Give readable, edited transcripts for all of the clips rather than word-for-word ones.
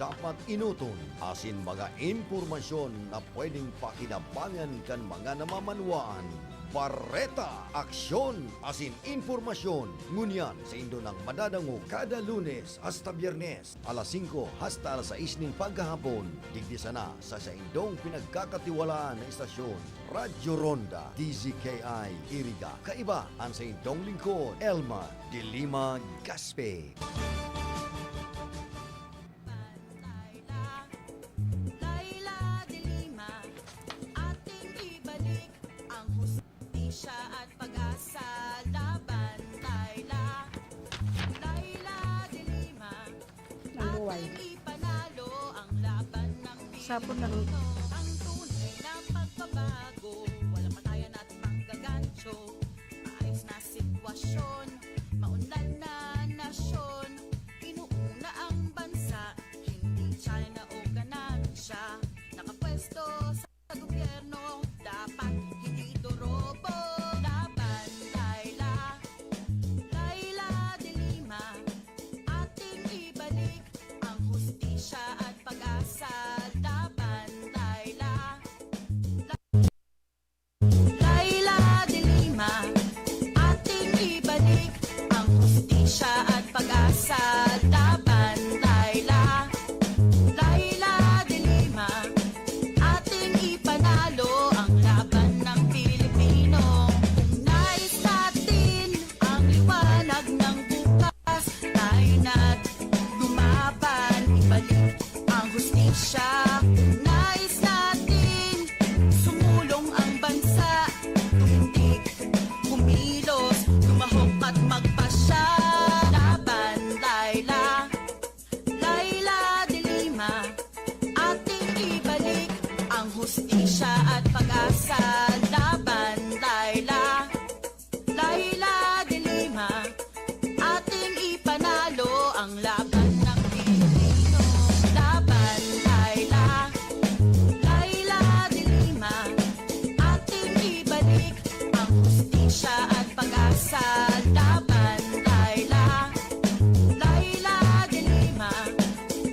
dapat inuton, asin mga impormasyon na pwedeng pakinabangan kan mga namamanwaan. Bareta, aksyon, asin informasyon. Ngunyan sa Indo ng madadango kada Lunes hasta Biyernes, alas 5 hasta alas 6 ng pagkahapon. Digdi sana sa Indong pinagkakatiwalaan na istasyon, Radyo Ronda, DZKI, Iriga. Kaiba ang sa Indong lingkod, Elma de Lima Gaspe. At pag-asa laban, Laila de Lima. Ating ipanalo ang laban ng Pilipino. Ang tunay na pagbabago, walang patayan at manggagancho. Maayos na sitwasyon, maunlad na nasyon. Inuuna ang bansa, hindi China o ganansya. Nakapwesto sa gobyerno, dapat hindi dorobo. At pag-asa laban, Laila de Lima. Ating ibalik ang hustisya at pag-asa laban, Laila de Lima. Ating ipanalo ang laban ng Pilipino. Kung nais natin ang liwanag ng bukas, tayo na't lumaban, ibalik ang hustisya. Nais natin sumulong ang bansa, tumindig, kumilos, lumahok at magpasya. Laban, Laila de Lima. Ating ibalik ang hustisya at pag-asa. Laban, Laila de Lima. Ating ipanalo ang laban ng Pilipino. Laban, Laila de Lima. Ating ibalik ang hustisya at pag-asa. Laban, Laila de Lima.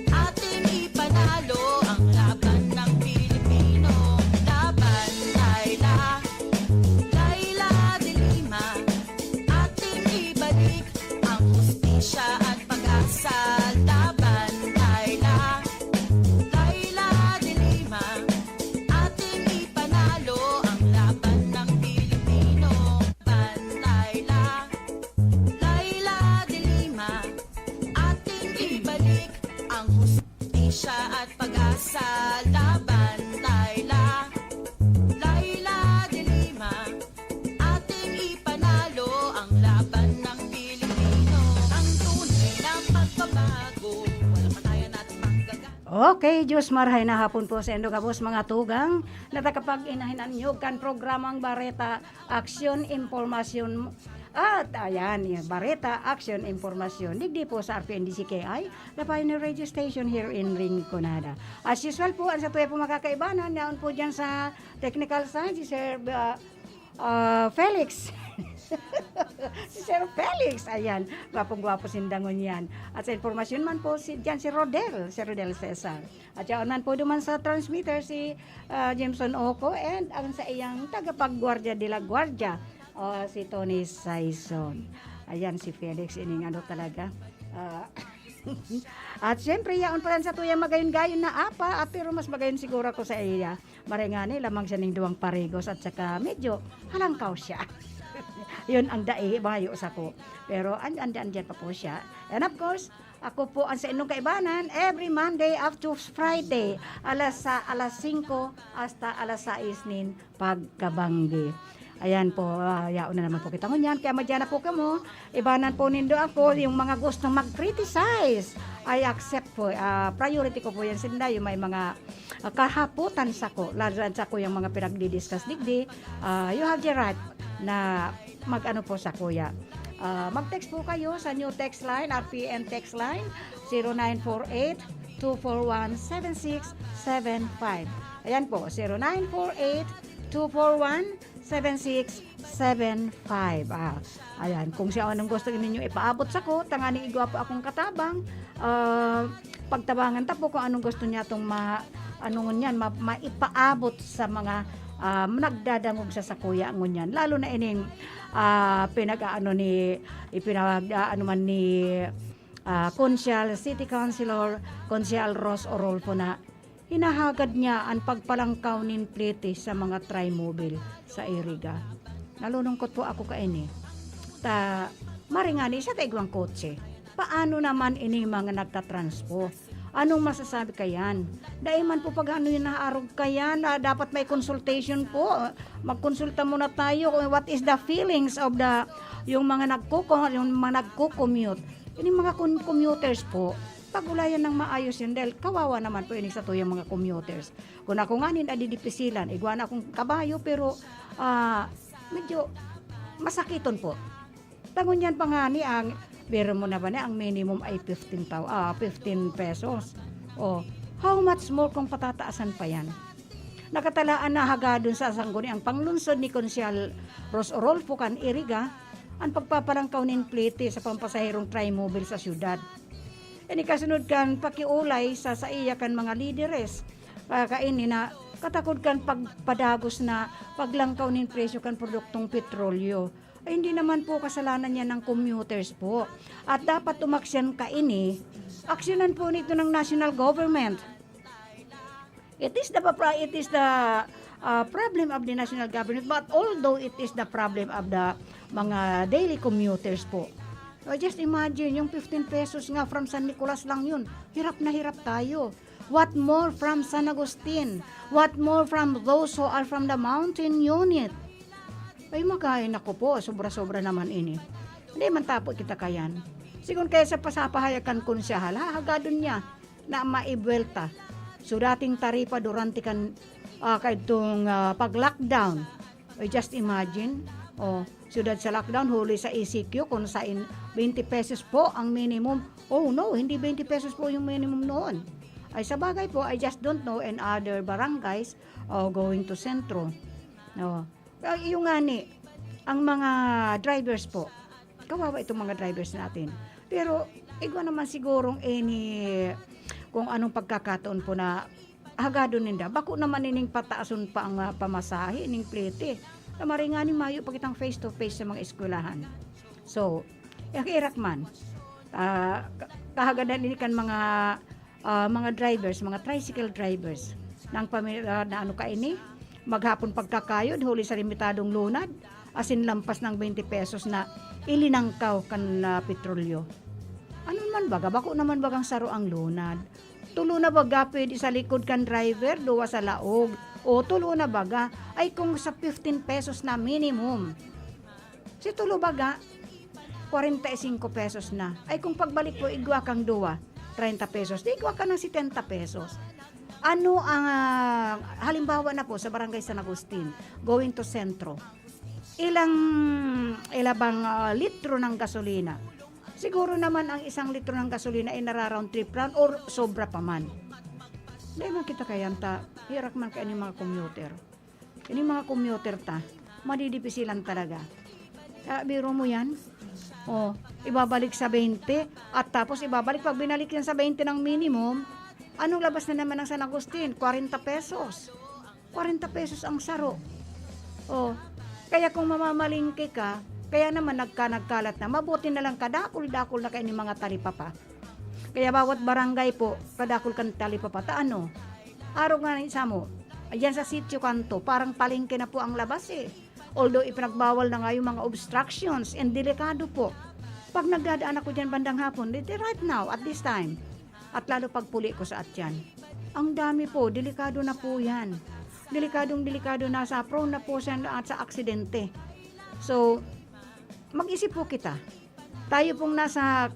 Ating ipanalo ang laban ng Pilipino. Laban, Laila de Lima. Ating ibalik ang hustisya at pag-asa. Laban, Laila de Lima. Ating ipanalo ang laban ng Pilipino. Laban, Laila de Lima. Ating ibalik ang hustisya at pag-asa. Laban, Laila de Lima. Ating ipanalo ang laban ng Pilipino. Ang tunay na pagbabago, walang patayan at manggagan. Okay, Diyos marhay na hapon po sa endo kabos mga tugang. Natakapag inahinan nyo kan programang Bareta Aksyon Impormasyon. At ayan, Bareta Action Information. Digdi po sa RPNDCKI, the Pioneer Radio Station here in Rinconada. As usual po, ang sa tuwi po makakaibanan, yaon po dyan sa technical side, si Sir Felix. Si Sir Felix, ayan, gwapong-gwapo sindangon yan. At sa informasyon man po, dyan si Rodel Cesar. At yaon man po duman sa transmitter si Jameson Oco and ang sa iyang tagapagguardia de la Guardia, si Tony Saison. Ayan si Felix, ining ano talaga. At syempre, yaon pa lang sa tuya magayon-gayon na apa, at pero mas magayon siguro ko sa iya. Marengani, lamang siya ning duwang parigos at saka medyo halangkaw siya. Yun ang dae, bayo sa ko. Pero andyan pa po siya. And of course, ako po ang sa inyong kaibanan every Monday up to Friday, alas 5 hasta alas 6 nin pagkabanggi. Ayan po, yaon na naman po kita ngunyan. Kaya madyan na po kamo, ibanan po nindo ako yung mga gustong mag-criticize. I accept po, priority ko po yan sinda, yung may mga kahaputan sa ko, lalo sa ko yung mga pinagdidiscuss digdi. You have the right na mag-ano po sa kuya. Mag-text po kayo sa new text line, RPN text line, 0948-241-7675. Ayan po, 0948-241-7675. Ayan, kung siya anong gusto ninyo ipaabot sa ko, tangani igwa po akong katabang, pagtabangan ta po kung anong gusto niya tong maipaabot sa mga nagdadangog sa sakuya ngunyan, lalo na ining pinag-aano ni ipinag-aano man ni Konsyal, City Councilor Konsyal Ros Orolfo na hinahagad niya ang pagpalangkaw nin plete sa mga trimobile sa Iriga. Nalulungkot po ako kaini. Maringani sa taigwang kotse. Paano naman ini mga nagtatranspo? Anong masasabi kayan? Daiman po pag ano yung naarog kayan, dapat may consultation po. Magkonsulta muna tayo kung what is the feelings of yung mga nagko-commute. Ini mga commuters po, pagulayan ng maayos yun dahil kawawa naman po ini sa tuyang mga commuters. Kung ako nga nindadidipisilan, igwa na akong kabayo pero medyo masakiton po. Tangon yan pa nga ni ang pero mo na ba na ang minimum ay 15 pesos. O, how much more kung patataasan pa yan? Nakatalaan na hagadon sa sangguni ang panglunsod ni Konsyal Ros Orolfo kan Iriga ang pagpapalangkaw nin plete sa pampasahirong trimobile sa syudad. Ini kasunod kan pakiulay sa iya kan mga lideres. Kaini na katakod kan pagpadagos na paglangkaw nin presyo kan produktong petrolyo. Ay hindi naman po kasalanan niya ng commuters po. At dapat umaksyon kaini, aksyonan po nito ng national government. It is the problem of the national government, but although it is the problem of the mga daily commuters po. So just imagine, yung 15 pesos nga from San Nicolas lang yun. Hirap na hirap tayo. What more from San Agustin? What more from those who are from the mountain unit? Ay makain ako po, sobra-sobra naman ini. Hindi man tapo kita kayan. Sigun kaya sa pasapahayakan kun siya, hagadon niya na maibwelta. So dating taripa durante kan kaitong pag-lockdown. Just imagine, sudad sa lockdown, huli sa ECQ kung sain 20 pesos po ang minimum. Oh no, hindi 20 pesos po yung minimum noon. Ay sa bagay po, I just don't know in other barangays going to sentro. No. Yung nga ni, ang mga drivers po, kawawa itong mga drivers natin. Pero, igwa naman sigurong kung anong pagkakataon po na hagado ninda. Bako naman ining pataason pa ang pamasahe, ining plete. Maringani mayo pagitang face-to-face sa mga eskwelahan. So, yakirak man, kahagadan ini kan mga drivers, mga tricycle drivers, ng pamilya na ano kaini, maghapon pagkakayod, huli sa limitadong lunad, asin lampas ng 20 pesos na ilinangkaw kan petrolyo. Ano man baga? Bako naman bagang saro ang lunad. Tulo na baga pwede sa likod kan driver, duwa sa laog. O tulo na baga ay kung sa 15 pesos na minimum. Si tulo baga, 45 pesos na. Ay kung pagbalik po, igwa kang duwa, 30 pesos. Di igwa ka ng 70 pesos. Ano ang halimbawa na po sa Barangay San Agustin going to sentro, ilabang litro ng gasolina? Siguro naman ang 1 litro ng gasolina ay nararound trip run or sobra pa man. Dahil man kita kayanta, hirak man kayo mga commuter. Ini mga commuter madidipisilan talaga. Biro mo yan, ibabalik sa 20 at tapos ibabalik pag binalik yan sa 20 ng minimum. Anong labas na naman ng San Agustin? 40 pesos. 40 pesos ang saro. Kaya kung mamamalingke ka, kaya naman nagkalat na, mabuti na lang kadakol-dakol na kayo ni mga talipapa. Kaya bawat barangay po, kadakol ka ng talipapa. Ano? Araw nga isa mo, ayan sa sitio kanto, parang palingke na po ang labas eh. Although ipinagbawal na nga yung mga obstructions and delikado po. Pag nagdadaan ako dyan bandang hapon, right now, at this time, at lalo pagpuli ko sa atyan. Ang dami po, delikado na po yan. Delikado na sa prone na po siya at sa aksidente. So, mag-isip po kita. Tayo pong nasa,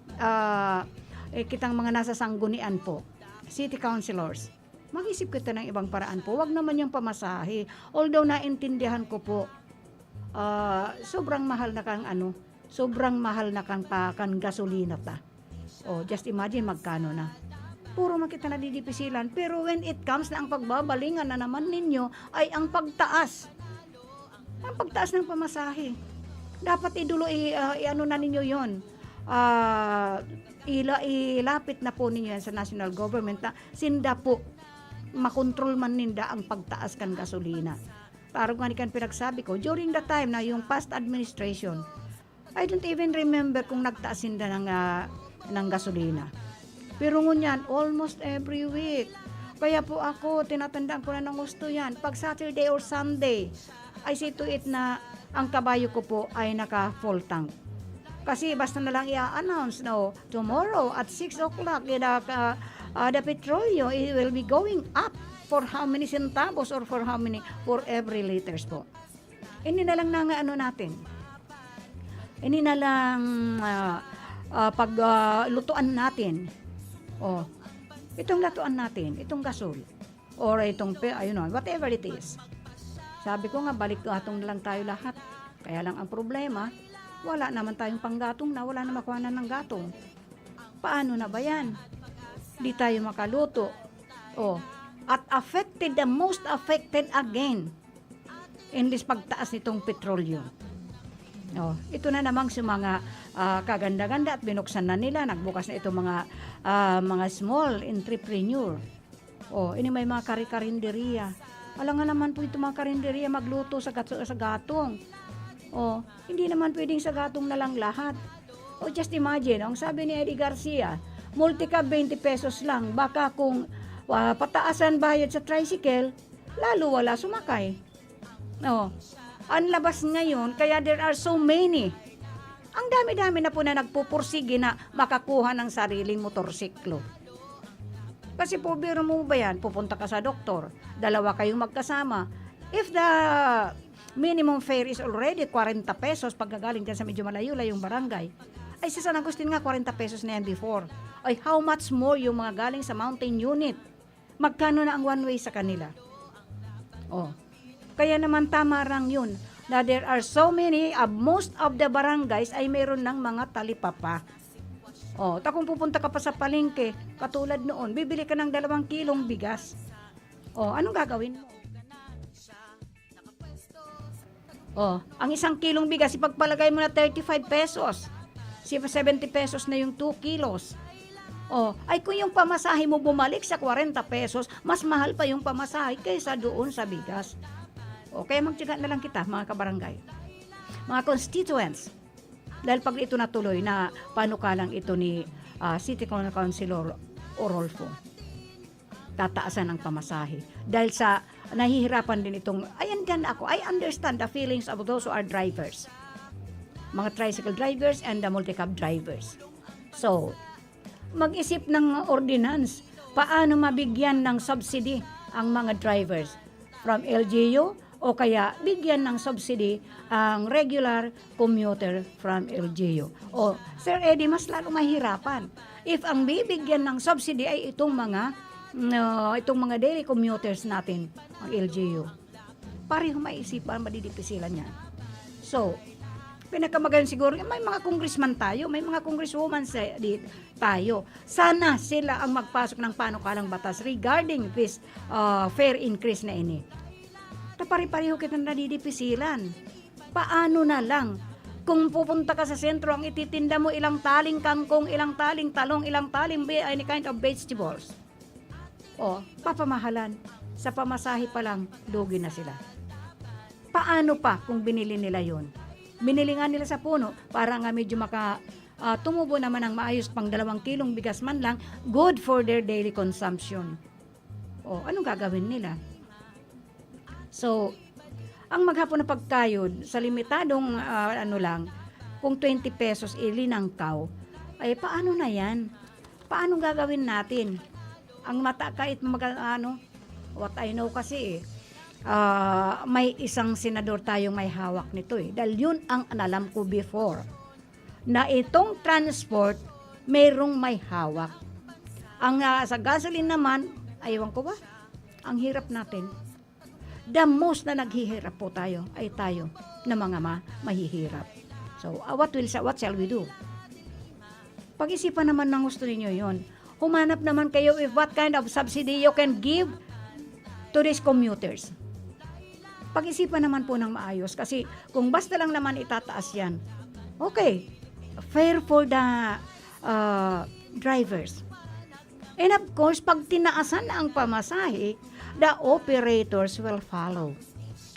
kitang mga nasa sanggunian po, city councilors, mag-isip kita ng ibang paraan po. Wag naman yung pamasahe. Although naintindihan ko po, sobrang mahal na kang gasolina ta. Just imagine magkano na. Puro makita na didipisilan. Pero when it comes na ang pagbabalingan na naman ninyo ay ang pagtaas. Ang pagtaas ng pamasahe. Dapat idulo, ano na ninyo yon. ilapit na po ninyo yan sa national government na sinda po makontrol man ninda ang pagtaas kan gasolina. Parang nga kan pinagsabi ko, during the time na yung past administration, I don't even remember kung nagtaas sinda ng gasolina. Pero ngunyan, almost every week. Kaya po ako, tinatandaan ko na ng gusto yan. Pag Saturday or Sunday, I see to it na ang kabayo ko po ay naka-full tank. Kasi basta na lang i-announce, no, tomorrow at 6 o'clock, the petrolyo it will be going up for how many centavos or for every liters po. Ini na lang natin. Ini na lang paglutuan natin. Oh, itong lutuan natin, itong gasol, or itong, whatever it is. Sabi ko nga, balik gatong na lang tayo lahat. Kaya lang ang problema, wala naman tayong panggatong na, wala na makuhanan ng gatong. Paano na ba yan? Di tayo makaluto. Oh, at the most affected again in this pagtaas nitong petrolyo. Oh, ito na namang sa mga kaganda-ganda at binuksan na nila, nagbukas na itong mga small entrepreneur. Oh, ini may mga kari-karinderiya. Alam nga naman po itong mga karinderiya magluto sa gatong. Oh, hindi naman pwedeng sa gatong na lang lahat. Oh, just imagine, ang sabi ni Eddie Garcia, multi-cab 20 pesos lang. Baka kung pataasan bayad sa tricycle, lalo wala sumakay. Oh, ang labas ngayon, kaya there are so many. Ang dami-dami na po na nagpupursige na makakuha ng sariling motorsiklo. Kasi po, biro mo ba yan? Pupunta ka sa doktor, dalawa kayong magkasama. If the minimum fare is already 40 pesos, pagkagaling dyan sa medyo malayo-layong barangay, ay sa San Agustin nga 40 pesos na yan before. Ay how much more yung mga galing sa mountain unit? Magkano na ang one way sa kanila? Oh, kaya naman tama rang yun na there are so many, most of the barangays ay mayroon ng mga talipapa. Oh, kung pupunta ka pa sa palengke, katulad noon, bibili ka ng 2 kilong bigas. Oh, anong gagawin mo? Oh, ang 1 kilong bigas, ipagpalagay mo na 35 pesos. 70 pesos na yung 2 kilos. Oh, ay kung yung pamasahe mo bumalik sa 40 pesos, mas mahal pa yung pamasahe kaysa doon sa bigas. O, kaya magtiyaga na lang kita, mga kabarangay. Mga constituents, dahil pag ito natuloy na panukalang ito ni City Councilor Orolfo, tataasan ang pamasahe. Dahil sa nahihirapan din itong, I understand the feelings of those who are drivers. Mga tricycle drivers and the multi-cab drivers. So, mag-isip ng ordinance, paano mabigyan ng subsidy ang mga drivers from LGU, o kaya bigyan ng subsidy ang regular commuter from LGU. O, Sir Eddie, mas lalo mahirapan. If ang bibigyan ng subsidy ay itong mga daily commuters natin, ang LGU, pareho maisipan, madidipisilan yan. So, pinakamagaling siguro, may mga congressman tayo, may mga congresswoman tayo. Sana sila ang magpasok ng panukalang batas regarding this fare increase na ini. Pari-pareho kita nadidipisilan. Paano na lang kung pupunta ka sa sentro, ang ititinda mo ilang taling kangkong, ilang taling talong, ilang taling any kind of vegetables. O, papamahalan. Sa pamasahe pa lang, lugi na sila. Paano pa kung binili nila yon? Binili nga nila sa puno para nga medyo tumubo naman ng maayos pang 2 kilong bigas man lang, good for their daily consumption. O, anong gagawin nila? So, ang maghapon na pagkayod sa limitadong kung 20 pesos ilinangkaw, ay paano na yan? Paano gagawin natin? Ang mata kahit what I know kasi may isang senador tayong may hawak nito dahil yun ang alam ko before, na itong transport mayroong may hawak. Ang sa gasoline naman, aywan ko ba? Ang hirap natin. The most na naghihirap po tayo ay tayo na mga mahihirap. So, what shall we do? Pag-isipan naman ng gusto ninyo yon. Humanap naman kayo if what kind of subsidy you can give to these commuters. Pag-isipan naman po ng maayos kasi kung basta lang naman itataas yan, okay, fair for the drivers. And of course, pag tinaasan na ang pamasahe, the operators will follow.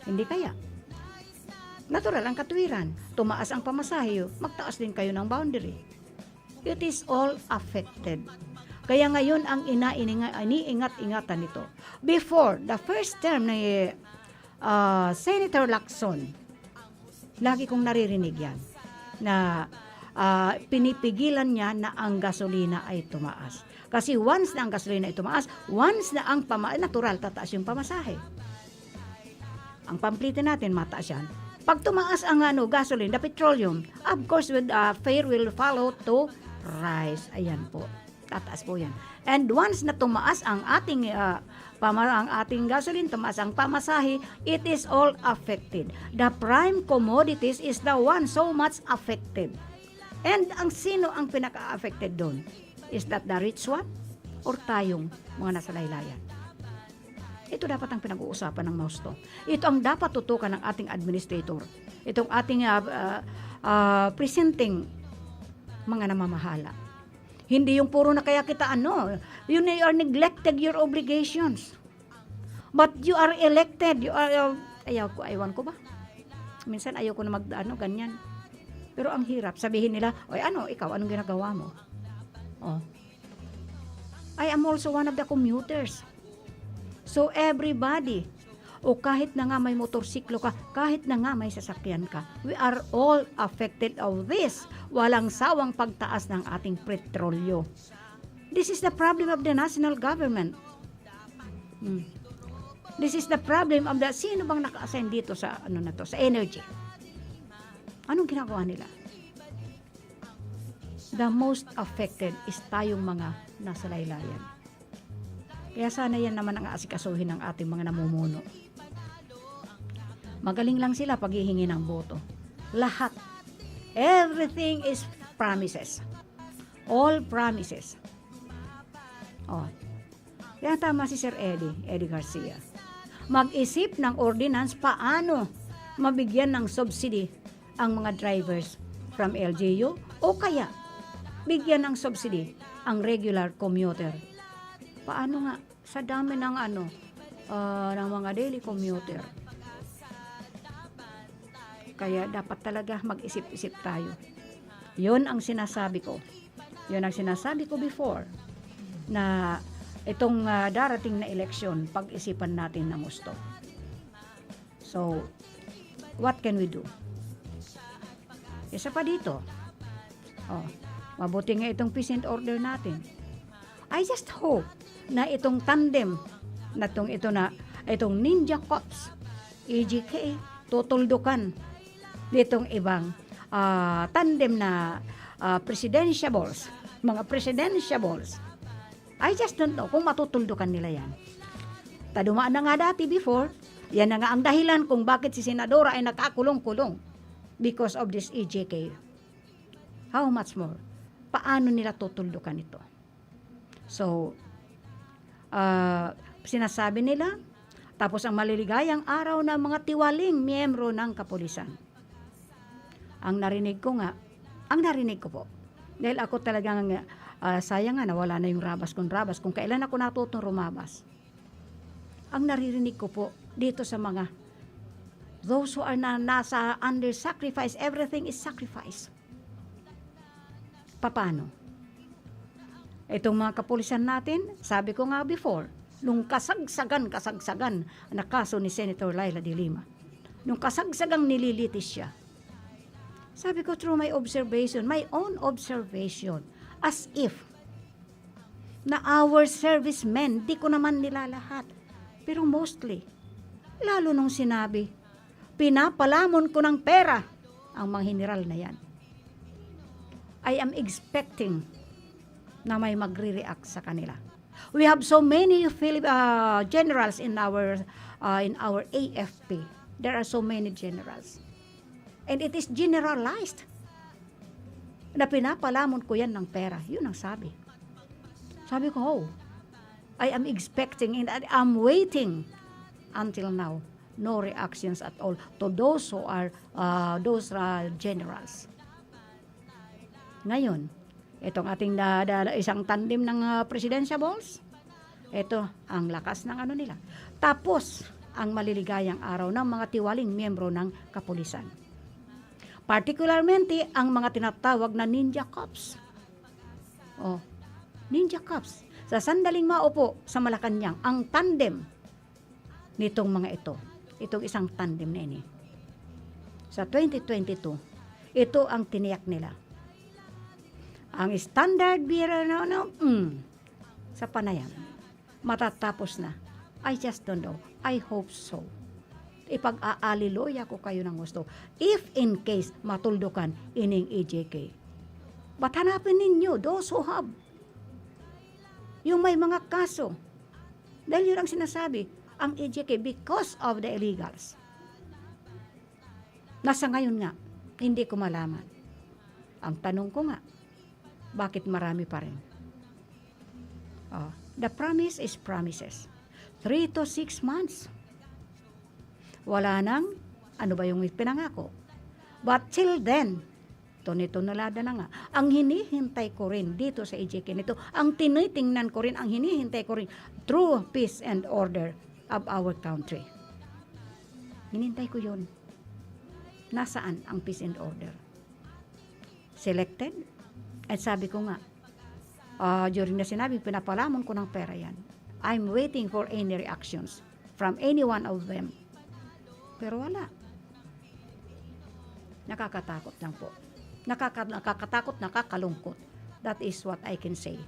Hindi kaya? Natural ang katuwiran. Tumaas ang pamasahe, magtaas din kayo ng boundary. It is all affected. Kaya ngayon ang iniingat-ingatan nito. Before, the first term ni Senator Lacson, lagi kong naririnig yan, na pinipigilan niya na ang gasolina ay tumaas. Kasi once na ang gasolina ay tumaas, once na ang natural, tataas yung pamasahe. Ang pamplitin natin, mataas yan. Pag tumaas ang gasoline, the petroleum, of course, with fare will follow to rise. Ayan po. Tataas po yan. And once na tumaas ang ating gasoline, tumaas ang pamasahe, it is all affected. The prime commodities is the one so much affected. And ang sino ang pinaka-affected doon? Is that the rich one? Or tayong mga nasa laylayan? Ito dapat ang pinag-uusapan ng Mausto. Ito ang dapat tutukan ng ating administrator. Itong ating presenting mga namamahala. Hindi yung puro na kaya kita you are neglected your obligations. But you are elected. You are, ayaw ko ba? Minsan ayaw ko na ganyan. Pero ang hirap, sabihin nila, ikaw, anong ginagawa mo? I am also one of the commuters. So everybody, kahit na nga may motorsiklo ka, kahit na nga may sasakyan ka, we are all affected of this. Walang sawang pagtaas ng ating petrolyo. This is the problem of the national government. This is the problem of sino bang naka-assign dito sa sa energy. Anong ginagawa nila? The most affected is tayong mga nasa laylayan. Kaya sana yan naman ang aasikasuhin ng ating mga namumuno. Magaling lang sila paghihingi ng boto. Lahat. Everything is promises. All promises. Kaya tama si Sir Eddie Garcia. Mag-isip ng ordinance paano mabigyan ng subsidy ang mga drivers from LGU o kaya bigyan ng subsidy ang regular commuter. Paano nga? Sa dami ng ng mga daily commuter. Kaya dapat talaga mag-isip-isip tayo. Yun ang sinasabi ko. Yun ang sinasabi ko before na itong darating na eleksyon, pag-isipan natin ng gusto. So, what can we do? Isa pa dito. Mabuti nga itong peace and order natin. I just hope na itong tandem na itong Ninja Corps, EGK, tutuldukan ditong ibang tandem na presidentiables, mga presidentiables. I just don't know kung matutuldukan nila yan. Tadumaan na nga dati before, yan na nga ang dahilan kung bakit si Senadora ay nakakulong-kulong because of this EJK. How much more? Paano nila tutuldukan ito? So, sinasabi nila, tapos ang maliligayang araw ng mga tiwaling miyembro ng kapulisan. Ang narinig ko po, dahil ako talagang sayang nga nawala na yung rabas kung kailan ako natutong rumabas. Ang naririnig ko po dito sa mga those who are nasa under sacrifice, everything is sacrifice. Paano? Itong mga kapulisan natin, sabi ko nga before, nung kasagsagan na kaso ni Senator Laila de Lima, nung kasagsagang nililitis siya, sabi ko through my own observation, as if na our servicemen, di ko naman nila lahat, pero mostly, lalo nung sinabi, pinapalamon ko ng pera ang mga general na yan. I am expecting na may magre-react sa kanila. We have so many generals in our AFP. There are so many generals. And it is generalized na pinapalamon ko yan ng pera. Yun ang sabi. Sabi ko, I am expecting and I'm waiting until now. No reactions at all to those who are those generals. Ngayon, Itong ating isang tandem ng presidentiables. Ito ang lakas ng ano nila. Tapos ang maliligayang araw ng mga tiwaling miyembro ng kapulisan. Particularmente ang mga tinatawag na Ninja Cops. Oh, Ninja Cops. Sa sandaling maupo sa Malacanang, ang tandem nitong mga ito. Itong isang tandem na ini. Sa 2022, ito ang tiniyak nila. Ang standard bearer sa panayam, matatapos na. I just don't know. I hope so. Ipag-aaliloya ko kayo ng gusto. If in case matuldukan ining EJK. But hanapin ninyo, those who have. Yung may mga kaso. Dahil yun ang sinasabi, ang EJK because of the illegals. Nasa ngayon nga, hindi ko malaman. Ang tanong ko nga, bakit marami pa rin? The promise is promises. 3 to 6 months. Wala nang, ano ba yung pinangako? But till then, nito nalada na nga. Ang hinihintay ko rin dito sa EJK nito, ang tinitingnan ko rin, ang hinihintay ko rin, true peace and order of our country. Hinintay ko yun. Nasaan ang peace and order? Selected? At sabi ko nga, during na sinabi, pinapalamon ko ng pera yan. I'm waiting for any reactions from any one of them. Pero wala. Nakakatakot lang po. Nakakatakot, nakakalungkot. That is what I can say.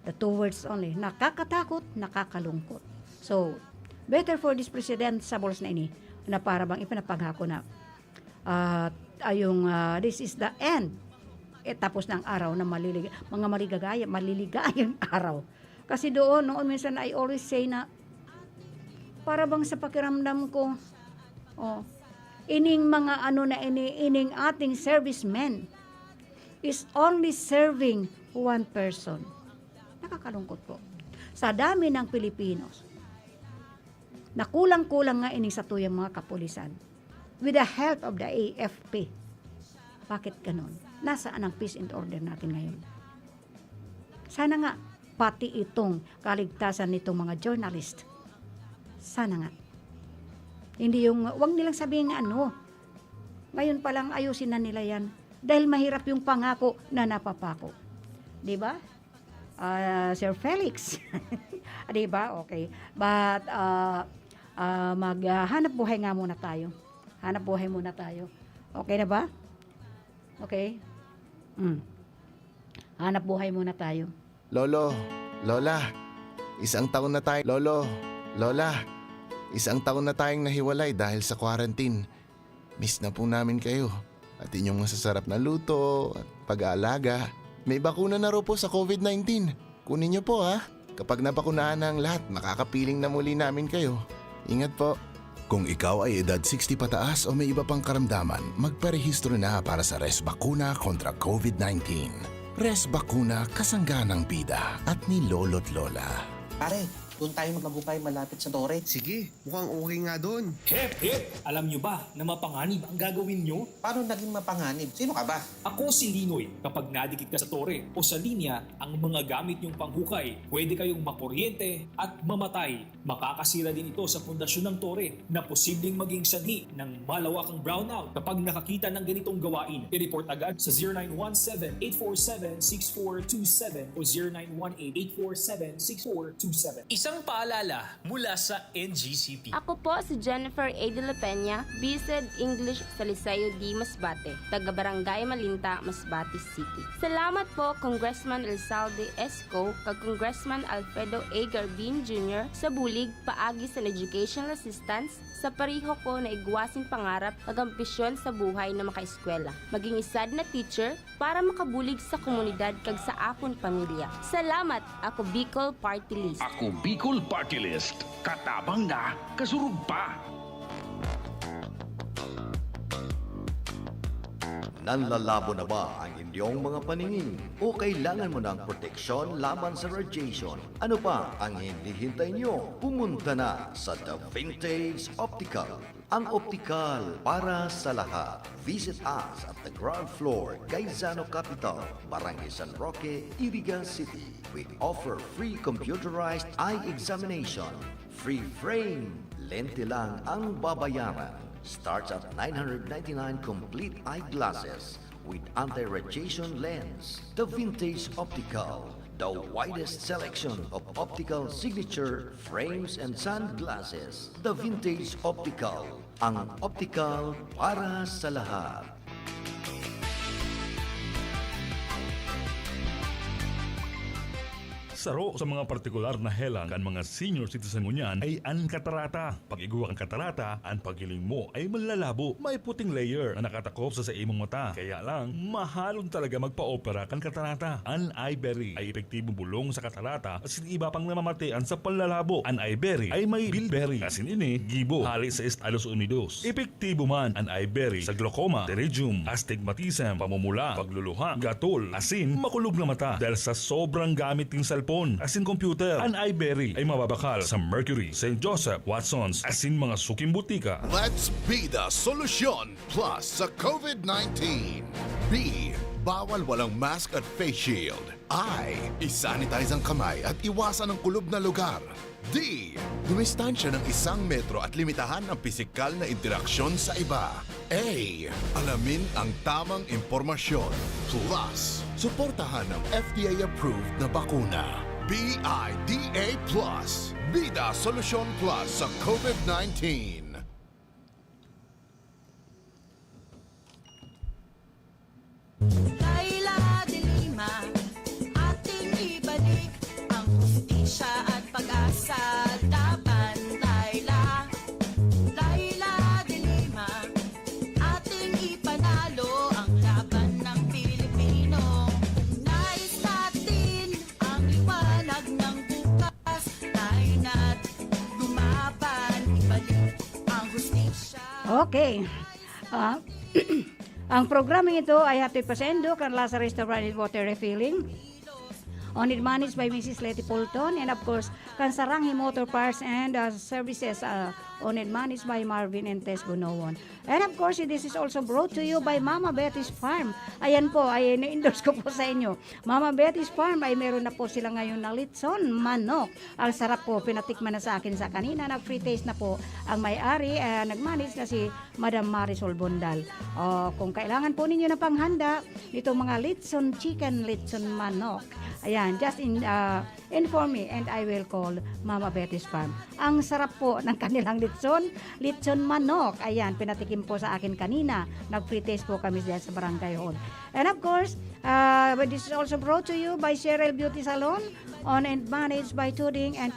The two words only. Nakakatakot, nakakalungkot. So, better for this president sa bols na ini, na para bang ipinapaghako na this is the end. Tapos ng araw na maliligayang araw. Kasi noon minsan I always say na para bang sa pakiramdam ko, ining mga ining ating servicemen is only serving one person. Nakakalungkot po. Sa dami ng Pilipinos, na kulang-kulang nga ining sa tuyang mga kapulisan with the help of the AFP. Bakit ganun? Nasaan ang peace and order natin ngayon? Sana nga, pati itong kaligtasan nitong mga journalist. Sana nga. Hindi yung, wag nilang sabihin ngayon pa lang ayusin na nila yan. Dahil mahirap yung pangako na napapako. Di ba? Sir Felix. Di ba? Okay. But, maghanap buhay nga muna tayo. Hanap buhay muna tayo. Okay na ba? Okay? Hanap buhay muna tayo. Lolo, Lola, isang taon na tayo. Lolo, Lola, isang taon na tayong nahiwalay dahil sa quarantine. Miss na po namin kayo. At inyong masasarap na luto at pag-aalaga. May bakuna na raw po sa COVID-19. Kunin niyo po ha. Kapag nabakunahan na ang lahat, makakapiling na muli namin kayo. Ingat po. Kung ikaw ay edad 60 pataas o may iba pang karamdaman, magparehistro na para sa Res Bakuna kontra COVID-19. Res Bakuna, kasangganang bida at ni Lolo't Lola. Pare, doon tayo magmabukay malapit sa Tore. Sige, mukhang okay nga doon. Hep, hep! Alam nyo ba na mapanganib ang gagawin nyo? Paano naging mapanganib? Sino ka ba? Ako si Linoy. Kapag nadikit ka sa tore o sa linya, ang mga gamit nyong panghukay, pwede kayong makuryente at mamatay. Makakasira din ito sa pundasyon ng tore na posibleng maging sanhi ng malawakang brownout. Kapag nakakita ng ganitong gawain, i-report agad sa 0917-847-6427 o 0918-847-6427. Isang paalala mula sa NGCP. Ako po si Jennifer A. de la Peña, BSED English sa Liceo D. Masbate, taga Barangay Malinta, Masbate City. Salamat po Congressman Elsalde Esco kag Congressman Alfredo A. Garbin Jr. sa bulig paagi sa educational assistance sa pariho ko na igwasing pangarap ag ambisyon sa buhay na makaeskwela. Maging isad na teacher para makabulig sa komunidad kag sa akon pamilya. Salamat, ako Bicol Party List. Ako Bicol Party List. Katabang na, kasurug pa. Nanlalabo na ba ang inyong mga paningin? O kailangan mo ng proteksyon laban sa radiation? Ano pa ang hinihintay nyo? Pumunta na sa The Vintage Optical. Ang optical para sa lahat. Visit us at the ground floor, Gaisano Capital, Barangay San Roque, Iriga City. We offer free computerized eye examination. Free frame. Lente lang ang babayaran. Starts at 999 complete eyeglasses with anti-radiation lens. The Vintage Optical, the widest selection of optical signature frames and sunglasses. The Vintage Optical, ang optical para sa lahat. Saro sa mga partikular na helang kan mga senior citizen mo niyan ay ang katarata. Pag iguwa ang katarata, ang paghiling mo ay malalabo. May puting layer na nakatakop sa imong mata. Kaya lang, mahalon talaga magpa-opera kan katarata. Ang iBerry ay epektibong bulong sa katarata at iba pang namamatian sa panlalabo. Ang iBerry ay may bilberry. Kasin ini, gibo, hali sa Estados Unidos. Epektibo man ang iBerry sa glaucoma, pterygium, astigmatism, pamumula, pagluluha, gatol, asin, makulog na mata dahil sa sobrang gamit ng cellphone. Asin computer, ang iBerry ay mababakal sa Mercury, St. Joseph, Watson's, asin mga suking butika. Let's be the solution plus sa COVID-19. B. Bawal walang mask at face shield. I. Isanitize ang kamay at iwasan ang kulob na lugar. D. Dumistansya ng 1 metro at limitahan ang pisikal na interaksyon sa iba. A. Alamin ang tamang impormasyon. Plus, suportahan ang FDA-approved na bakuna. BIDA Plus. Bida Solusyon Plus sa COVID-19. Laila de Lima, ating ibalik ang hustisya at pag-asa laban, Laila. Laila de Lima, ating ipanalo ang laban ng Pilipino. Nais natin ang liwanag ng bukas, tayo na't lumaban, ibalik ang hustisya. Okay. Ang programang ito ay hatid pa sa Endo, Canlasa Restaurant and Water Refilling. Owned managed by Mrs. Letty Polton, and of course, Kansaranghi Motor Parts and Services, owned and managed by Marvin and Tess Gunowan. And of course, this is also brought to you by Mama Betty's Farm. Ayan po, ay na-endorse ko po sa inyo. Mama Betty's Farm ay meron na po sila ngayon na litson, manok. Ang sarap po, pinatikman na sa akin sa kanina. Nag-free taste na po ang may-ari, nag-manage na si Madam Marisol Bondal. Kung kailangan po ninyo na panghanda, itong mga litson chicken, litson manok. Ayan, just inform me and I will call Mama Betty's Farm. Ang sarap po ng kanilang litson manok. Ayan, pinatikim po sa akin kanina. Nag-free taste po kami diyan sa Barangay Hall. And of course, this is also brought to you by Cheryl Beauty Salon, owned and managed by Tuding and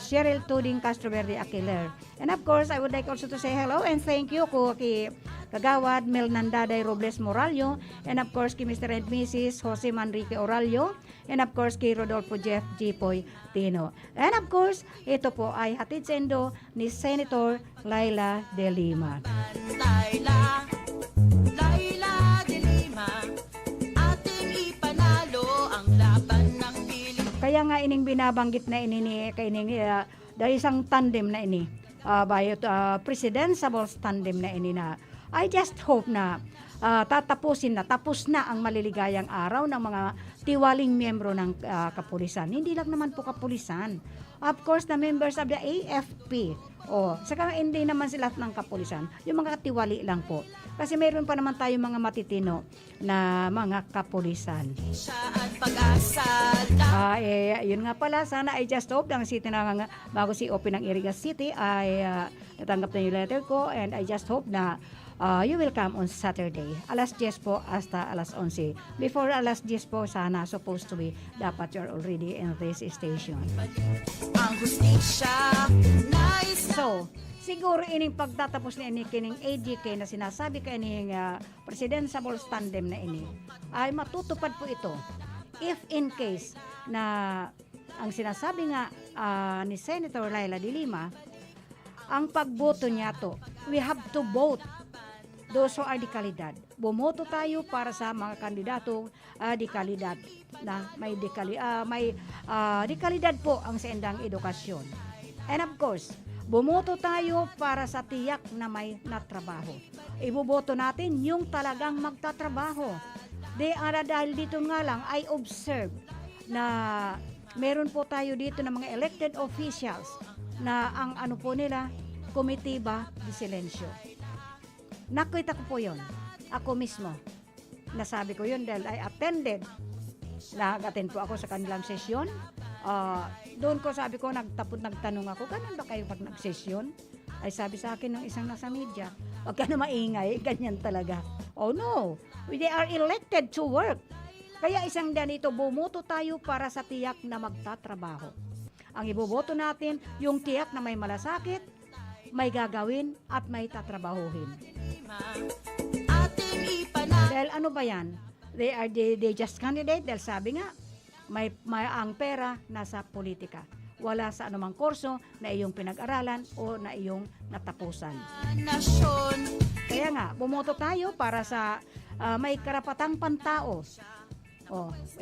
Cheryl Tuding Castroverde Aquiler. And of course, I would like also to say hello and thank you kay Kagawad Mel Nandaday Robles Morallo, and of course kay Mr. and Mrs. Jose Manrique Orallo, and of course kay Rodolfo Jeff Jipoy Tino. And of course, ito po ay hatid sa Endo ni Senator Laila de Lima. Laila, Laila de Lima, ating ipanalo ang laban ng Pilipinas. Kaya nga ining binabanggit na ini kaining dahil isang tandem na ini, presidential tandem na ini na I just hope na tapos na ang maliligayang araw ng mga tiwaling miyembro ng kapulisan. Hindi lang naman po kapulisan. Of course, the members of the AFP. Saka hindi naman sila ng kapulisan. Yung mga katiwali lang po. Kasi mayroon pa naman tayong mga matitino na mga kapulisan. At pag-asa. Yun nga pala, sana I just hope ang city na bago si OP ng Iriga City ay natanggap na yung letter ko, and I just hope na you will come on Saturday. Alas 10 po hasta alas 11. Before alas 10 po, sana supposed to be dapat you're already in this station. Ang hustisya. So, siguro ining pagtatapos na ini kining AGK na sinasabi ka ining presidential tandem na ini ay matutupad po ito if in case na ang sinasabi nga ni Senator Laila de Lima, ang pagboto niya to, we have to vote those who are de kalidad. Bumoto tayo para sa mga kandidato de kalidad na may de kalidad po ang sa indang edukasyon. And of course, bumoto tayo para sa tiyak na may natrabaho. Iboboto natin yung talagang magtatrabaho. Dahil dito nga lang, I observe na meron po tayo dito ng mga elected officials na ang ano po nila, komitiba de silensyo. Nakita ko po yun. Ako mismo. Nasabi ko yun dahil I attended. Nag-attend po ako sa kanilang sesyon. Doon ko sabi ko, nagtanong ako, ganun ba kayo pag nagsesyon? Ay sabi sa akin ng isang nasa media, wag ka na maingay, ganyan talaga. Oh no, they are elected to work. Kaya isang ganito, bumoto tayo para sa tiyak na magtatrabaho. Ang iboboto natin, yung tiyak na may malasakit, may gagawin at may tatrabahuhin. Dahil ano ba yan? They just candidate dahil sabi nga, may ang pera nasa politika. Wala sa anumang kurso na iyong pinag-aralan o na iyong natapusan. Kaya nga, bumoto tayo para sa may karapatang pantao.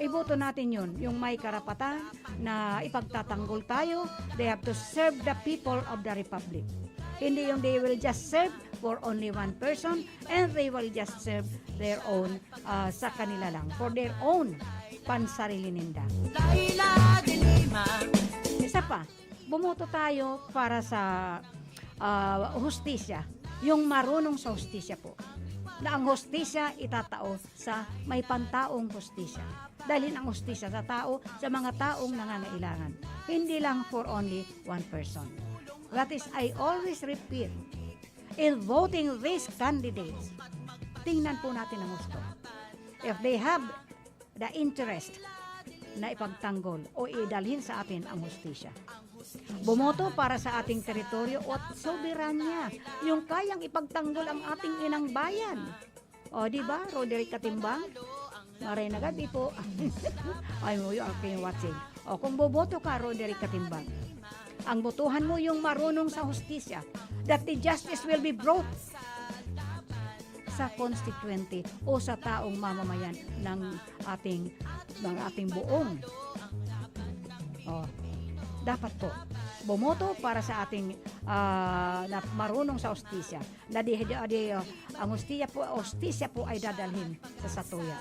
Iboto natin yun, yung may karapatan na ipagtatanggol tayo. They have to serve the people of the republic. Hindi yung they will just serve for only one person and they will just serve their own sa kanila lang, for their own pansarili ninda. Isa pa, bumoto tayo para sa hustisya, yung marunong sa hustisya po. Na ang hustisya itatao sa may pantaong hustisya. Dalhin ang hustisya sa tao, sa mga taong nangangailangan. Hindi lang for only one person. That is, I always repeat, in voting these candidates, tingnan po natin ang gusto. If they have the interest na ipagtanggol o idalhin sa atin ang hustisya. Bumoto para sa ating teritoryo at soberanya, yung kayang ipagtanggol ang ating inang bayan. O, di ba, Roderick Katimbang? Maray na gabi po. Ay mo yung aking watching. O, kung boboto ka, Roderick Katimbang, ang botohan mo yung marunong sa hustisya, that the justice will be brought sa constituente o sa taong mamamayan ng ating buong. Dapat po bumoto para sa ating na marunong sa hustisya. Ang hustisya po ay dadalhin sa satuya.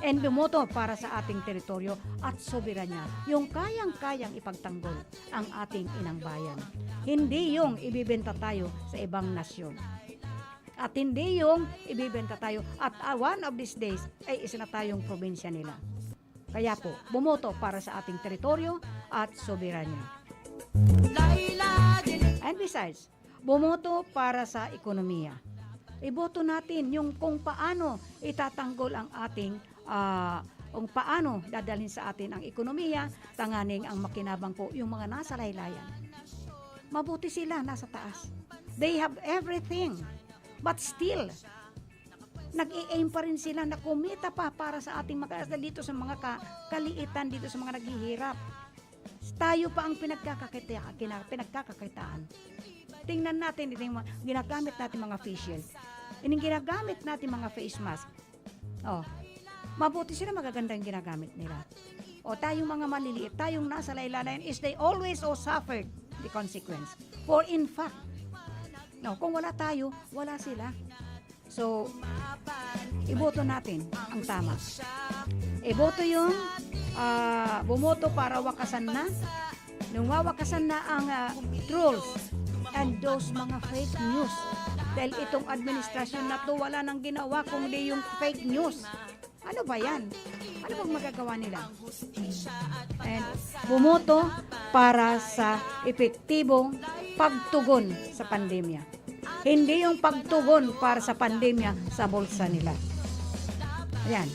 And bumoto para sa ating teritoryo at soberanya, yung kayang-kayang ipagtanggol ang ating inang bayan. Hindi yung ibibenta tayo sa ibang nasyon. At hindi yung ibibenta tayo at one of these days ay isa na tayong probinsya nila. Kaya po, bumoto para sa ating teritoryo at soberanya. And besides, bumoto para sa ekonomiya. Iboto natin yung kung paano itatanggol ang ating kung paano dadalhin sa atin ang ekonomiya, tanganing ang makinabang po yung mga nasa laylayan. Mabuti sila nasa taas. They have everything. But still, nag-i-aim pa rin sila na kumita pa para sa ating makasal dito sa mga kaliitan, dito sa mga naghihirap. Tayo pa ang pinagkakakitaan. Tingnan natin dito yung ginagamit natin mga face shield. Ginagamit natin mga face mask. Mabuti sila, magaganda yung ginagamit nila. Tayong mga maliliit, tayong nasa laylayan is they always suffered the consequence. For in fact, kung wala tayo, wala sila. So, iboto natin ang tama. Iboto yung bumoto para wakasan na. Nung wawakasan na ang trolls and those mga fake news. Dahil itong administrasyon na to wala nang ginawa kundi yung fake news. Ano ba yan? Ano bang magagawa nila? And bumoto para sa epektibong pagtugon sa pandemya. Hindi yung pagtugon para sa pandemya sa bulsa nila. Ayan.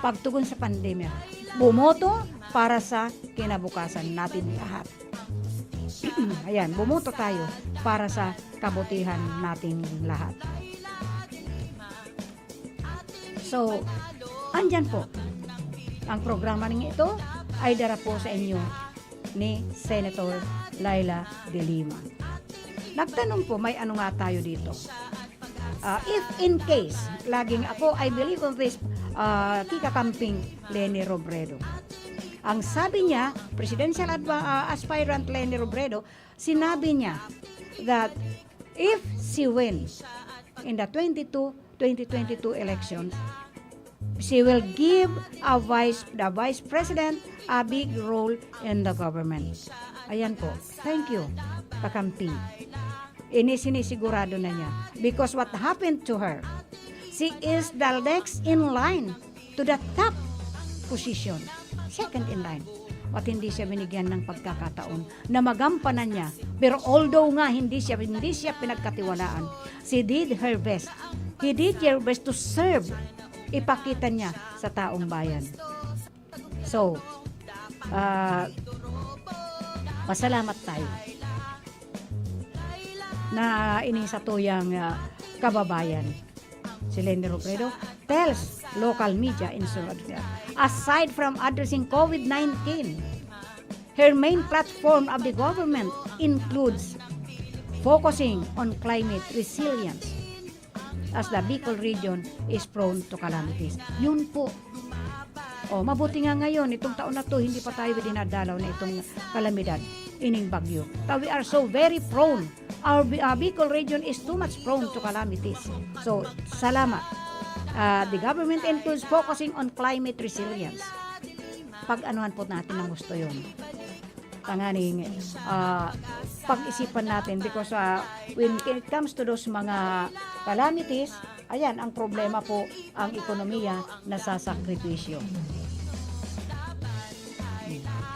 Pagtugon sa pandemya. Bumoto para sa kinabukasan natin lahat. Ayan, bumoto tayo para sa kabutihan nating lahat. So, andyan po. Ang programa ng ito ay dara po sa inyo ni Senator Laila de Lima. Nagtanong po, may ano nga tayo dito? if in case, laging ako, I believe on this kikakamping Leni Robredo. Ang sabi niya, presidential aspirant Leni Robredo, sinabi niya that if she wins in the 2022 elections, she will give the vice president a big role in the government. Ayan po. Thank you, kakamping. Sinisigurado na niya. Because what happened to her, she is the next in line to the top position. Second in line. At hindi siya binigyan ng pagkakataon na magampanan niya. Pero although nga hindi siya pinagkatiwalaan, she did her best. He did her best to serve. Ipakita niya sa taong bayan. So, pasalamat tayo na inisatuyang kababayan. Si Leni Robredo tells local media in Surat, aside from addressing COVID-19, her main platform of the government includes focusing on climate resilience as the Bicol region is prone to calamities. Yun po. Mabuti nga ngayon, itong taon na to, hindi pa tayo dinadalaw na itong kalamidad, ining bagyo. We are so very prone. Our Bicol region is too much prone to calamities. So, salamat. The government includes focusing on climate resilience. Pag-anuhan po natin ng gusto yun. Tanganing pag-isipan natin because when it comes to those mga calamities, ayan, ang problema po, ang ekonomiya nasasakripisyo.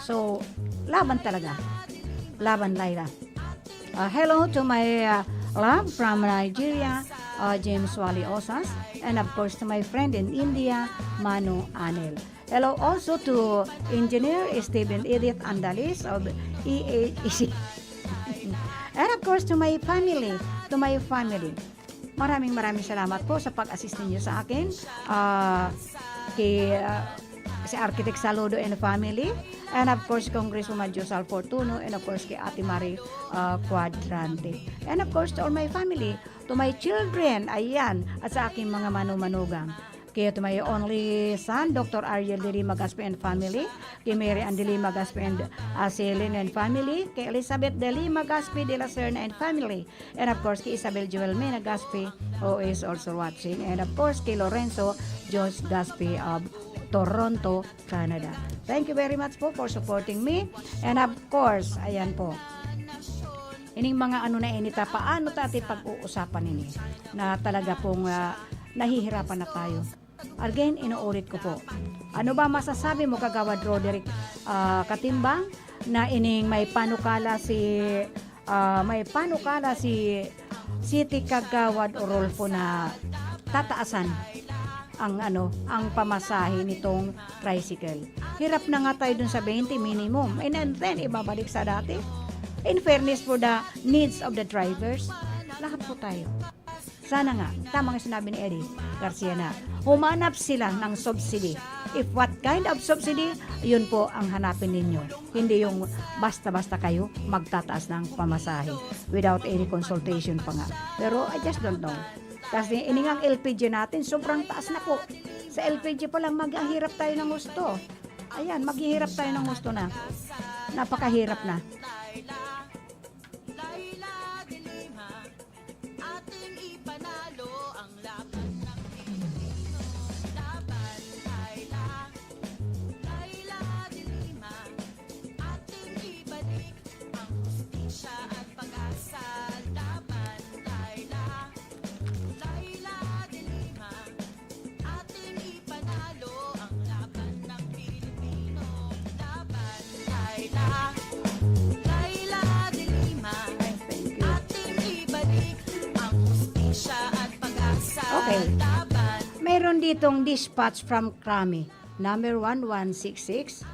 So, laban talaga. Laban, Laila. Hello to my love from Nigeria, James Wally Osas, and of course to my friend in India, Manu Anil. Hello also to Engineer Stephen Edith Andalis of EAEC. And of course to my family, Maraming salamat po sa pag-assist niyo sa akin. Si Architect Saludo and family, and of course Congresswoman Josal Fortuno, and of course kay Ate Marie Quadrante, and of course to all my family, to my children, ayan, at sa aking mga manumanugang, kaya to my only son, Dr. Ariel de Lima Gaspe and family, kay Mary Ann de Lima Gaspe and Celine and family, kay Elizabeth de Lima Gaspe de la Serna and family, and of course kay Isabel Joel Mena Gaspe, who is also watching, and of course kay Lorenzo Jones Gaspe of Toronto, Canada. Thank you very much po for supporting me. And of course, ayan po. Ining mga inita, paano tati pag-uusapan ini? Na talaga pong nahihirapan na tayo. Again, inuulit ko po. Ano ba masasabi mo, Kagawad Roderick Katimbang, na ining may panukala si City Kagawad Orolfo na tataasan ang pamasahe nitong tricycle. Hirap na nga tayo dun sa 20 minimum. And then, ibabalik sa dati. In fairness for the needs of the drivers, lahat po tayo. Sana nga, tama nga sinabi ni Eddie Garcia na, humanap sila ng subsidy. If what kind of subsidy, yun po ang hanapin ninyo. Hindi yung basta-basta kayo magtataas ng pamasahe without any consultation pa nga. Pero I just don't know. Kasi iningang LPG natin, sobrang taas na po. Sa LPG pa lang, maghihirap tayo ng gusto. Ayan, maghihirap tayo ng gusto na. Napakahirap na. Okay. Meron ditong dispatch from Krami, number 1166,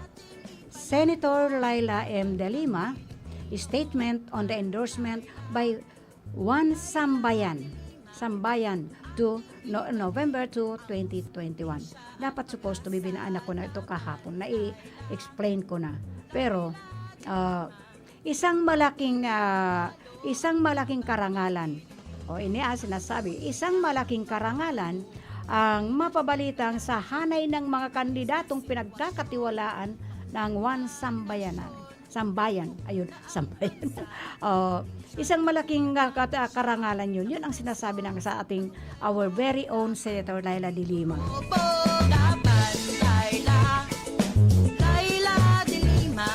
Senator Laila M. De Lima, statement on the endorsement by one Sambayan to November 2, 2021. Dapat supposed to be binaanak ko na ito kahapon, na i-explain ko na. Pero, isang malaking karangalan O ini ang sinasabi, isang malaking karangalan ang mapabalitang sa hanay ng mga kandidatong pinagkakatiwalaan ng sambayan. Isang malaking karangalan yun. Yun ang sinasabi ng sa ating our very own Senator Laila de Lima. Laban, Laila de Lima,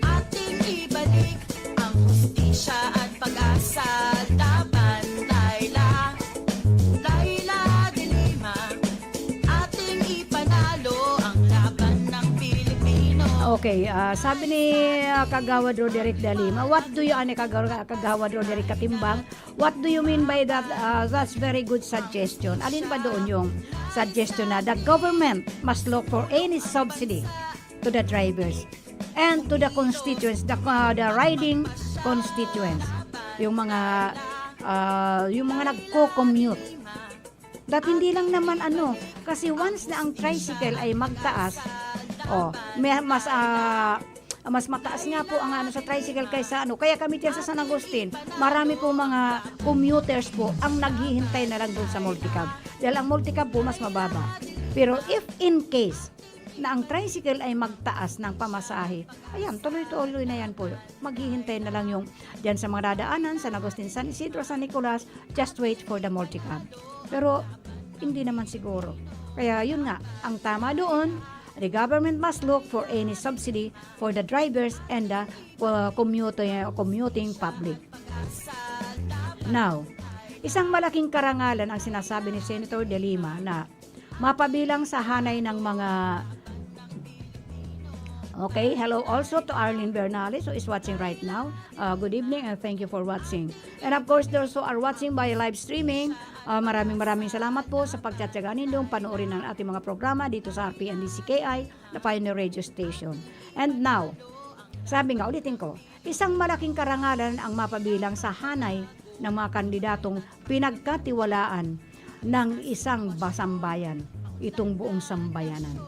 ating ibalik ang hustisya at pag-asa. Laban, Laila de Lima, ating ipanalo ang laban ng Pilipino. Okay, sabi ni Kagawad Roderick de Lima, what do you, Kagawad Roderick Katimbang, what do you mean by that? That's very good suggestion. Alin ba doon yung suggestion na the government must look for any subsidy to the drivers and to the constituents, the riding constituents, yung mga nagko-commute. That hindi lang naman kasi once na ang tricycle ay magtaas, mas mataas nga po ang sa tricycle kaysa kaya kami diyan sa San Agustin, marami po mga commuters po ang naghihintay na lang doon sa multicab. Dahil ang multicab po mas mababa. Pero if in case na ang tricycle ay magtaas ng pamasahe, ayan, tuloy-tuloy na yan po. Maghihintay na lang yung diyan sa mga dadaanan, San Agustin, San Isidro, San Nicolas, just wait for the multicab. Pero hindi naman siguro. Kaya yun nga, ang tama doon, the government must look for any subsidy for the drivers and the commuting public. Now, isang malaking karangalan ang sinasabi ni Senator de Lima na mapabilang sa hanay ng mga Okay, hello also to Arlene Bernales who is watching right now. Good evening and thank you for watching. And of course, those who are watching by live streaming, maraming salamat po sa pagtsatsaga ninyong panoorin ng ating mga programa dito sa RPNDCKI, the Pioneer Radio Station. And now, sabi nga, ulitin ko, isang malaking karangalan ang mapabilang sa hanay ng mga kandidatong pinagkatiwalaan ng isang basambayan, itong buong sambayanan.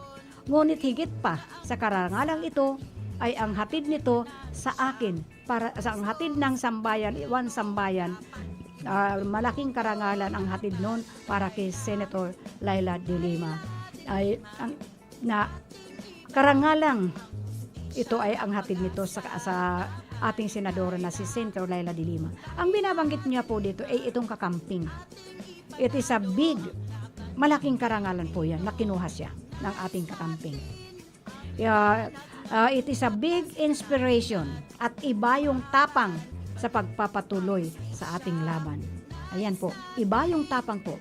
Ngunit higit pa sa karangalang ito ay ang hatid nito sa akin, para sa ang hatid ng sambayan, iwan sambayan, malaking karangalan ang hatid noon para kay Senator Laila de Lima. Na karangalang ito ay ang hatid nito sa ating senadora na si Senator Laila de Lima. Ang binabanggit niya po dito ay itong kakamping. It is a big, malaking karangalan po yan na kinuha siya ng ating kakamping. It is a big inspiration at iba yung tapang sa pagpapatuloy sa ating laban. Ayan po, iba yung tapang po.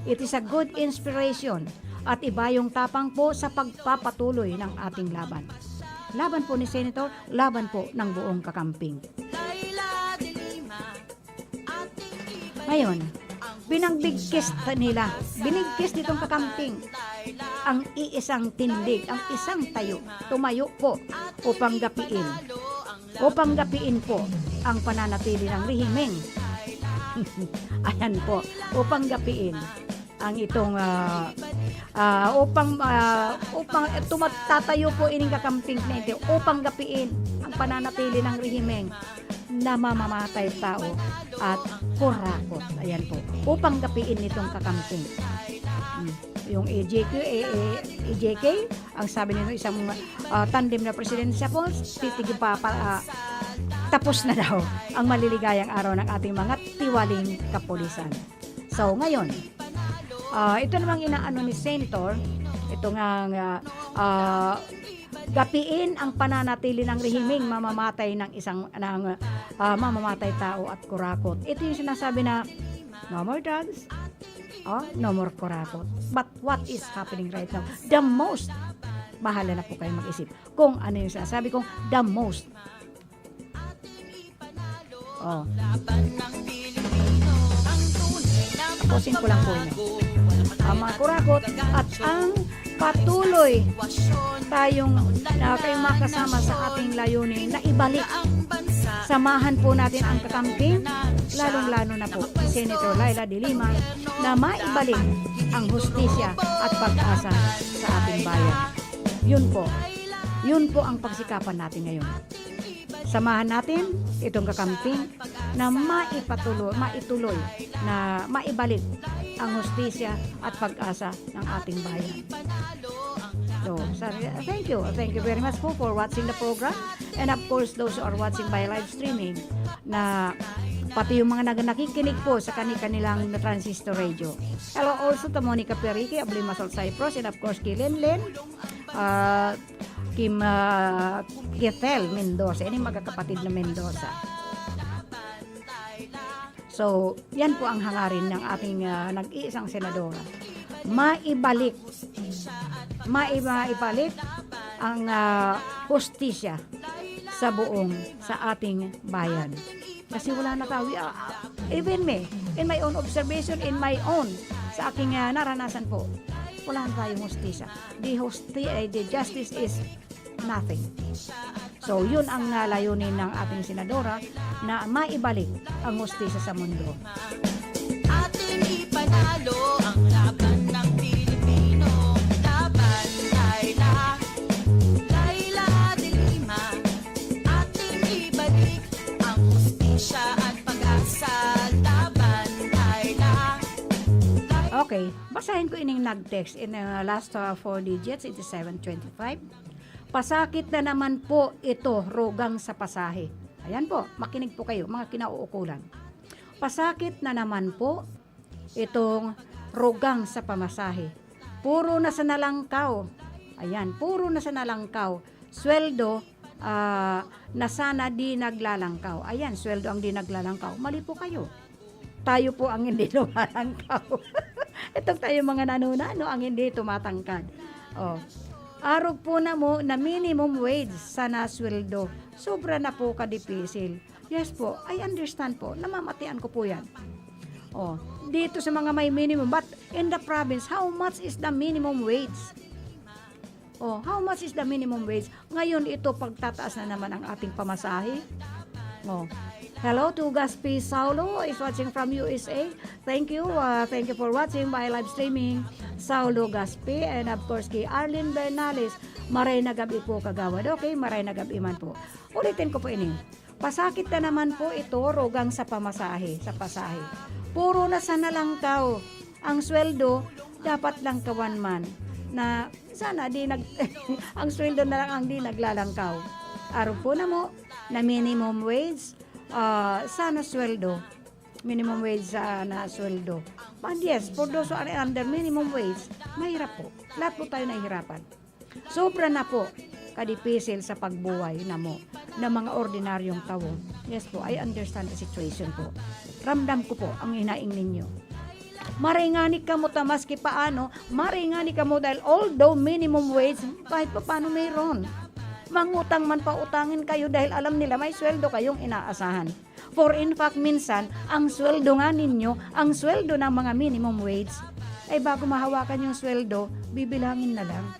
It is a good inspiration at iba yung tapang po sa pagpapatuloy ng ating laban. Laban po ni Senator, laban po ng buong kakamping. Ngayon, binigkis nitong kakamping ang iisang tindig, ang isang tayo, tumayo po upang gapiin po ang pananatili ng rehimeng. Ayan po, upang gapiin ang itong upang tatayo po ining kakamping na ito upang gapiin ang pananatili ng rehimeng na mamamatay tao at kurakot. Ayan po, upang gapiin nitong kakamping. Yung EJK, ang sabi nito isang tandem na presidensya po, tapos na daw ang maliligayang araw ng ating mga tiwaling kapulisan. So ngayon, ito namang inaano ni Senator, ito nga gapiin ang pananatili ng rehimeng mamamatay mamamatay tao at kurakot. Ito yung sinasabi na no more drugs, no more kurakot. But what is happening right now? The most, bahala na po kayo mag-isip kung ano yung sinasabi kong the most. Posin ko lang po yun. Ang mga kurakot at ang patuloy kayong makasama sa ating layunin na ibalik. Samahan po natin ang kakamping, lalong-lalo na po si Senator Laila de Lima na maibalik ang hustisya at pag-asa sa ating bayan. Yun po ang pagsikapan natin ngayon. Samahan natin itong kakamping na maituloy na maibalik ang hustisya at pag-asa ng ating bayan. So, thank you very much po for watching the program, and of course those who are watching by live streaming, na pati yung mga nakikinig po sa kanilang transistor radio. Hello also to Monica Perique of Limassol, Cyprus, and of course kay Lenlen, Kim Gethel Mendoza, ini magkakapatid na Mendoza. So, yan po ang hangarin ng ating nag-iisang senadora. Maibalik ang hustisya sa ating bayan. Kasi wala na tayo, even me, in my own observation, sa aking naranasan po, wala na tayong hustisya. The justice is nothing. So, yun ang layunin ng ating senadora, na maibalik ang hustisya sa mundo. Ating ipanalo ang laban ng Pilipino. Laban, Laila de Lima. Ating ibalik ang hustisya at pag-asa. Laban, Laila. Okay, basahin ko ining nag-text in the last 4 digits, it is 725. Pasakit na naman po ito, rogang sa pasahe. Ayan po, makinig po kayo, mga kinauukulan. Pasakit na naman po itong rogang sa pamasahe. Puro na sa nalangkaw. Ayan, puro na sa nalangkaw. Sweldo na sana di naglalangkaw. Ayan, sweldo ang di naglalangkaw. Mali po kayo. Tayo po ang hindi lumalangkaw. Itong tayo mga nanunano ang hindi tumatangkad. Oh. Arog po na minimum wage sa nasweldo. Sobra na po kadipisil. Yes po, I understand po. Namamatian ko po yan. Oh, dito sa mga may minimum. But in the province, how much is the minimum wage? Oh, how much is the minimum wage? Ngayon ito, pagtataas na naman ang ating pamasahe. Oh. Hello to Gaspi Saulo is watching from USA. Thank you for watching by live streaming. Saulo Gaspi, and of course kay Arlene Bernales. Maray na gabi po kagawad. Okay, maray na gabi man po. Ulitin ko po ini. Pasakit na naman po ito, rogang sa pasahe. Puro na sa nalangkaw. Ang sweldo dapat langkawan man. Na sana ang sweldo na lang ang di naglalangkaw. Araw po na minimum wage. Sana sweldo, minimum wage na sweldo. And yes, for those who are under minimum wage, mahirap po. Lahat po tayo nahihirapan. Sobra na po kadipisil sa pagbuhay ng mga ordinaryong tao. Yes po, I understand the situation po. Ramdam ko po ang hinaing ninyo. Maringani ka mo tamaski paano, maringani ka mo dahil although minimum wage, kahit pa paano mayroon. Mangutang man pa utangin kayo dahil alam nila may sweldo kayong inaasahan. For in fact, minsan, ang sweldo nga ninyo, ang sweldo ng mga minimum wage, ay bago mahawakan yung sweldo, bibilangin na lang.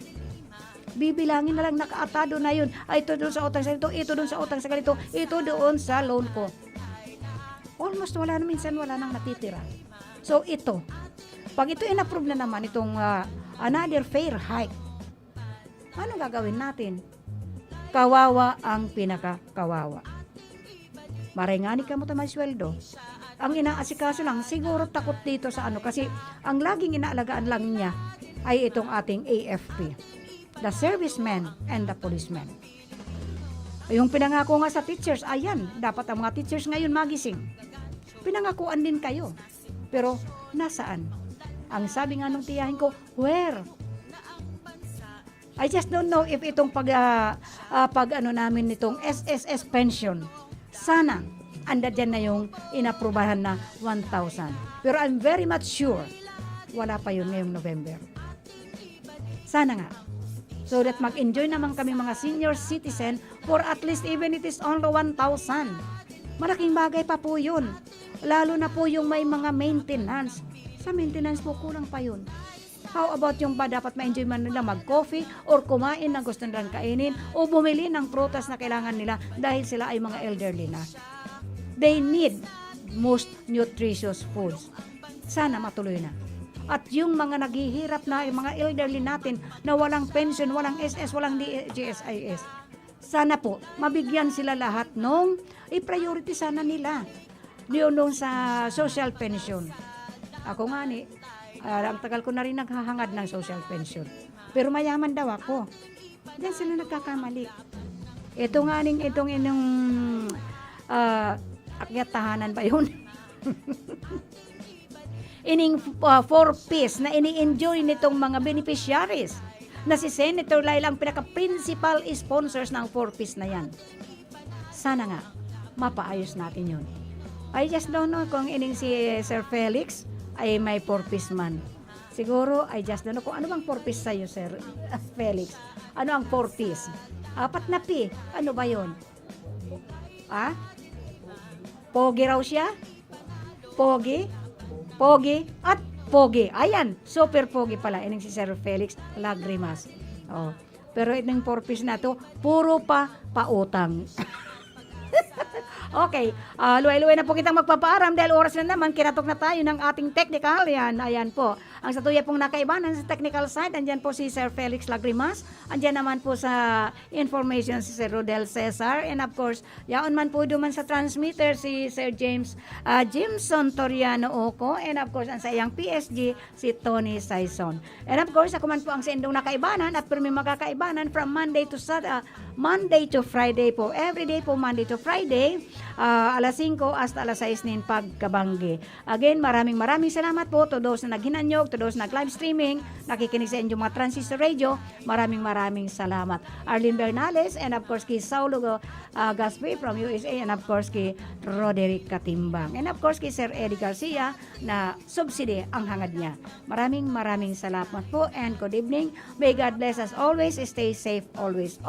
Bibilangin na lang, nakaatado na yun. Ay, ito doon sa utang sa ganito, ito doon sa utang sa ganito, ito doon sa loan ko. Almost wala na, minsan wala nang natitira. So, ito. Pag ito in-approve na naman, itong another fair hike, ano gagawin natin? Kawawa ang pinakakawawa. Marengani ka mo tamay sweldo. Ang inaasikaso lang, siguro takot dito sa kasi ang laging inaalagaan lang niya ay itong ating AFP. The servicemen and the policemen. Yung pinangako nga sa teachers, ayan, dapat ang mga teachers ngayon magising. Pinangakuan din kayo. Pero nasaan? Ang sabi nga nung tiyahin ko, where? I just don't know if itong namin nitong SSS pension, sana anda dyan na yung inaprubahan na 1,000. Pero I'm very much sure, wala pa yun ngayong November. Sana nga. So that mag-enjoy naman kami mga senior citizen for at least even it is only 1,000. Malaking bagay pa po yun. Lalo na po yung may mga maintenance. Sa maintenance po kulang pa yun. How about yung ba dapat ma-enjoy man nila mag-coffee or kumain ng gusto nilang kainin o bumili ng prutas na kailangan nila dahil sila ay mga elderly na. They need most nutritious foods. Sana matuloy na. At yung mga naghihirap na, yung mga elderly natin na walang pension, walang SS, walang DGSIS, sana po, mabigyan sila lahat nung i-priority sana nila. Nung sa social pension. Ako nga ni, ang tagal ko na rin naghahangad ng social pension. Pero mayaman daw ako. Diyan sila nagkakamali. Ito nga ning itong akyat tahanan ba yun? Ining 4-piece na ini-enjoy nitong mga beneficiaries na si Senator Laila ang pinaka-principal sponsors ng 4-piece na yan. Sana nga, mapaayos natin yun. I just don't know kung ining si Sir Felix ay may 4-piece man. Siguro, I just don't know kung ano bang 4-piece sa'yo, Sir Felix. Ano ang 4-piece? 4 na P. Ano ba yun? Pogi raw siya? Pogi? Pogi? At pogi. Ayan, super pogi pala. Ining si Sir Felix Lagrimas. Oh. Pero itong 4-piece na to, puro pa pautang. Okay, luway-luway na po kitang magpapaaram dahil oras na naman, kinatok na tayo ng ating technical. Ayan po. Ang sa tuya pong nakaibanan sa technical side, andyan po si Sir Felix Lagrimas, andyan naman po sa information si Sir Rodel Cesar, and of course, yaon man po duman sa transmitter si Sir James Jimson Toriano Oco, and of course, ang sa iyang PSG, si Tony Saison. And of course, ako man po ang sa indong nakaibanan at pero may makakaibanan from Monday to Friday po. Every day po, Monday to Friday, alas 5 hasta alas 6 nin pagkabanggi. Again, maraming salamat po to those na naghinanyog, to those nag-live streaming, nakikinig sa inyong mga transistor radio. Maraming salamat. Arlene Bernales, and of course, kay Saulo Gaspi from USA, and of course, kay Roderick Katimbang. And of course, kay Sir Eddie Garcia na subsidy ang hangad niya. Maraming salamat po and good evening. May God bless us always. Stay safe always.